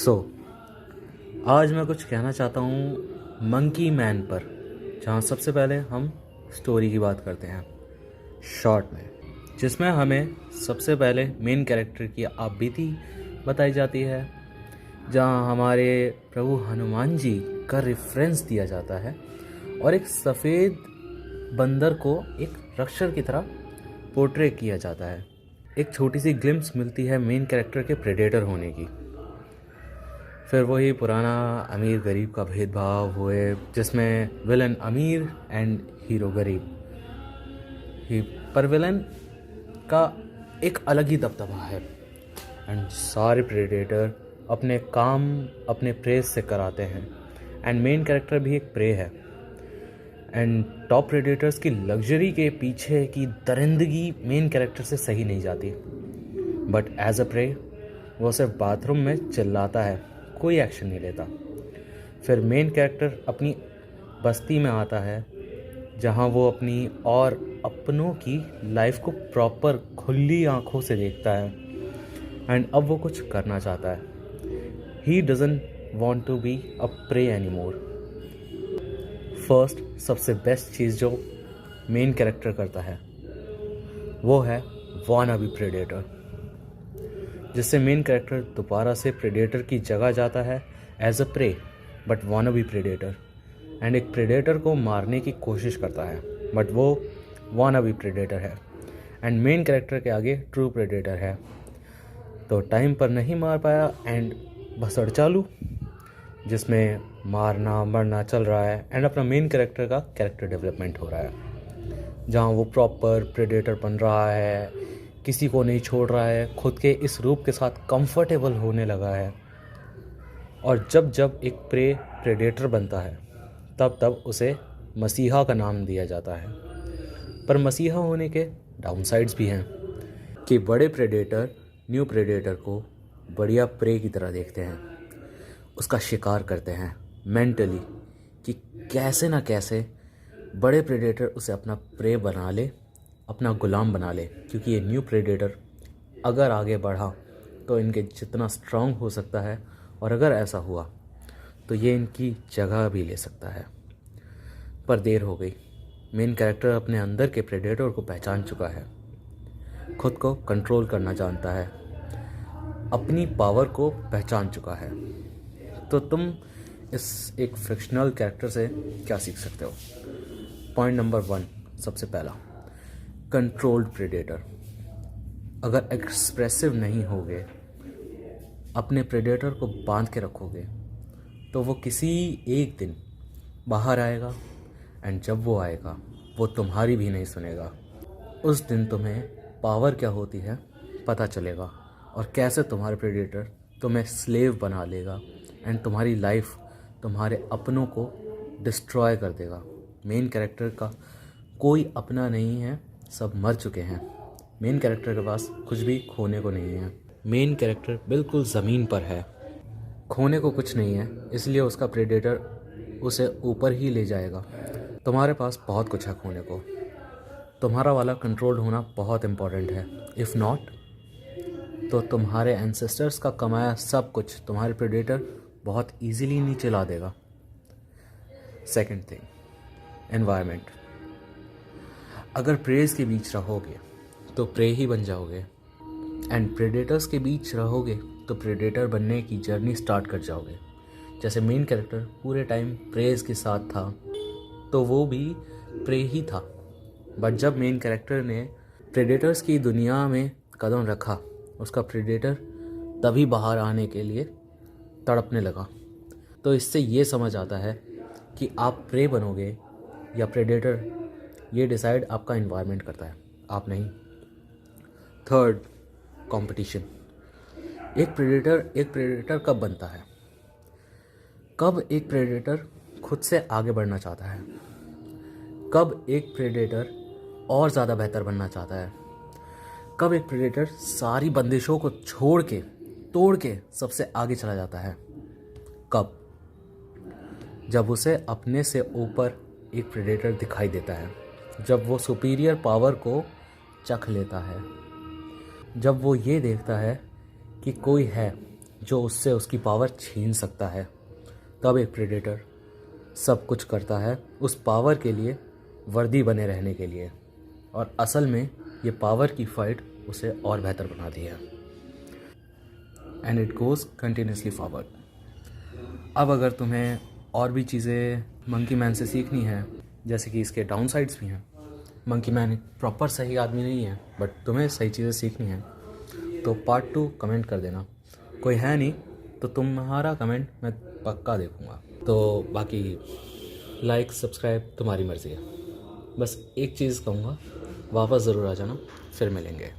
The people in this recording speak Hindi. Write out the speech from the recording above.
आज मैं कुछ कहना चाहता हूँ मंकी मैन पर, जहाँ सबसे पहले हम स्टोरी की बात करते हैं शॉर्ट में, जिसमें हमें सबसे पहले मेन कैरेक्टर की आप बीती बताई जाती है, जहाँ हमारे प्रभु हनुमान जी का रेफरेंस दिया जाता है और एक सफ़ेद बंदर को एक रक्षक की तरह पोर्ट्रे किया जाता है। एक छोटी सी ग्लिम्स मिलती है मेन कैरेक्टर के प्रेडेटर होने की। फिर वही पुराना अमीर गरीब का भेदभाव हुए, जिसमें विलन अमीर एंड हीरो गरीब ही, पर विलन का एक अलग ही दबदबा है एंड सारे प्रेडेटर अपने काम अपने प्रे से कराते हैं एंड मेन कैरेक्टर भी एक प्रे है एंड टॉप प्रेडेटर्स की लग्जरी के पीछे की दरिंदगी मेन कैरेक्टर से सही नहीं जाती, बट एज अ प्रे वो सिर्फ बाथरूम में चिल्लाता है, कोई एक्शन नहीं लेता। फिर मेन कैरेक्टर अपनी बस्ती में आता है, जहां वो अपनी और अपनों की लाइफ को प्रॉपर खुली आंखों से देखता है एंड अब वो कुछ करना चाहता है। He doesn't want to be a prey any more. First सबसे बेस्ट चीज़ जो मेन कैरेक्टर करता है वो है वाना बी प्रेडेटर, जिससे मेन कैरेक्टर दोबारा से प्रेडेटर की जगह जाता है as a prey but wanna be predator and एक प्रेडेटर को मारने की कोशिश करता है, बट वो वाना बी प्रेडेटर है एंड मेन कैरेक्टर के आगे ट्रू प्रेडेटर है। तो टाइम पर नहीं मार पाया एंड भसड़ चालू, जिसमें मारना मरना चल रहा है एंड अपना मेन कैरेक्टर का कैरेक्टर डेवलपमेंट हो रहा है, जहाँ वो प्रॉपर प्रेडेटर बन रहा है, किसी को नहीं छोड़ रहा है, खुद के इस रूप के साथ कंफर्टेबल होने लगा है। और जब जब एक प्रेडेटर बनता है तब तब उसे मसीहा का नाम दिया जाता है। पर मसीहा होने के डाउनसाइड्स भी हैं कि बड़े प्रेडेटर न्यू प्रेडेटर को बढ़िया प्रे की तरह देखते हैं, उसका शिकार करते हैं मेंटली, कि कैसे ना कैसे बड़े प्रेडेटर उसे अपना प्रे बना ले, अपना गुलाम बना ले, क्योंकि ये न्यू प्रेडेटर अगर आगे बढ़ा तो इनके जितना स्ट्रांग हो सकता है, और अगर ऐसा हुआ तो ये इनकी जगह भी ले सकता है। पर देर हो गई, मेन कैरेक्टर अपने अंदर के प्रेडेटर को पहचान चुका है, खुद को कंट्रोल करना जानता है, अपनी पावर को पहचान चुका है। तो तुम इस एक फिक्शनल कैरेक्टर से क्या सीख सकते हो? पॉइंट नंबर 1, सबसे पहला, कंट्रोल्ड प्रेडेटर। अगर एक्सप्रेसिव नहीं होगे, अपने प्रेडेटर को बांध के रखोगे, तो वो किसी एक दिन बाहर आएगा एंड जब वो आएगा वो तुम्हारी भी नहीं सुनेगा। उस दिन तुम्हें पावर क्या होती है पता चलेगा और कैसे तुम्हारे प्रेडेटर तुम्हें स्लेव बना लेगा एंड तुम्हारी लाइफ तुम्हारे अपनों को डिस्ट्रॉय कर देगा। मेन कैरेक्टर का कोई अपना नहीं है, सब मर चुके हैं। मेन कैरेक्टर के पास कुछ भी खोने को नहीं है। मेन कैरेक्टर बिल्कुल ज़मीन पर है, खोने को कुछ नहीं है, इसलिए उसका प्रेडेटर उसे ऊपर ही ले जाएगा। तुम्हारे पास बहुत कुछ है खोने को, तुम्हारा वाला कंट्रोल्ड होना बहुत इम्पॉर्टेंट है। इफ़ नॉट तो तुम्हारे एंसेस्टर्स का कमाया सब कुछ तुम्हारे प्रेडेटर बहुत इजीली नीचे ला देगा। Second thing, environment. अगर प्रेज के बीच रहोगे तो प्रे ही बन जाओगे एंड प्रेडेटर्स के बीच रहोगे तो प्रेडेटर बनने की जर्नी स्टार्ट कर जाओगे। जैसे मेन कैरेक्टर पूरे टाइम प्रेज के साथ था तो वो भी प्रे ही था, बट जब मेन कैरेक्टर ने प्रेडेटर्स की दुनिया में कदम रखा, उसका प्रेडेटर तभी बाहर आने के लिए तड़पने लगा। तो इससे ये समझ आता है कि आप प्रे बनोगे या प्रेडेटर, ये डिसाइड आपका इन्वायरमेंट करता है, आप नहीं। Third, competition. एक प्रेडेटर कब बनता है? कब एक प्रेडेटर खुद से आगे बढ़ना चाहता है, कब एक प्रेडेटर और ज़्यादा बेहतर बनना चाहता है, कब एक प्रेडेटर सारी बंदिशों को छोड़ के तोड़ के सबसे आगे चला जाता है। कब? जब उसे अपने से ऊपर एक प्रेडेटर दिखाई देता है, जब वो सुपीरियर पावर को चख लेता है, जब वो ये देखता है कि कोई है जो उससे उसकी पावर छीन सकता है। तब एक प्रेडेटर सब कुछ करता है उस पावर के लिए, वर्दी बने रहने के लिए, और असल में ये पावर की फाइट उसे और बेहतर बनाती है। And it goes continuously forward. अब अगर तुम्हें और भी चीज़ें मंकी मैन से सीखनी है, जैसे कि इसके डाउन साइड्स भी हैं, मंकी मैन एक प्रॉपर सही आदमी नहीं है, बट तुम्हें सही चीज़ें सीखनी है, तो पार्ट 2 कमेंट कर देना। कोई है नहीं तो तुम्हारा कमेंट मैं पक्का देखूँगा। तो बाकी लाइक सब्सक्राइब तुम्हारी मर्ज़ी है। बस एक चीज़ कहूँगा, वापस ज़रूर आ जाना, फिर मिलेंगे।